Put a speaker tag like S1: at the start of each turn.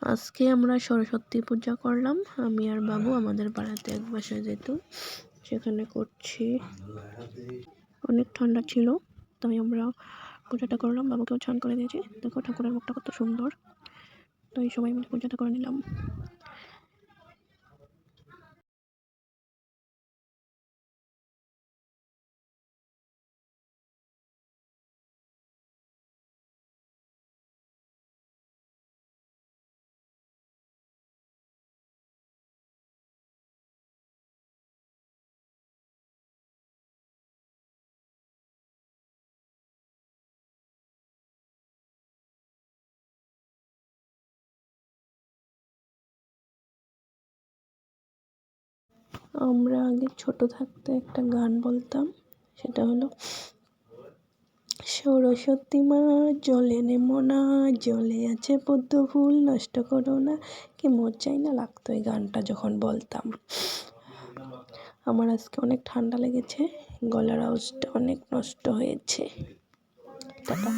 S1: আজকে আমরা সরস্বতী পূজা করলাম, আমি আর বাবু আমাদের পাড়াতে এক বাসায় যেত, সেখানে করছি। অনেক ঠান্ডা ছিল, তাই আমরা পূজাটা করলাম। বাবুকেও স্নান করে দিয়েছি। দেখো ঠাকুরের মুখটা কত সুন্দর, তাই সবাই মিলে পূজাটা করে নিলাম। আমরা আগে ছোট থাকতে একটা গান বলতাম, সেটা হলো সরস্বতী মা জলে নেমো না, জলে আছে পদ্ম ফুল নষ্ট করো না। কি মজাই না লাগতো এই গানটা যখন বলতাম। আমার আজকে অনেক ঠান্ডা লেগেছে, গলার আওয়াজটা অনেক নষ্ট হয়েছে। টাটা।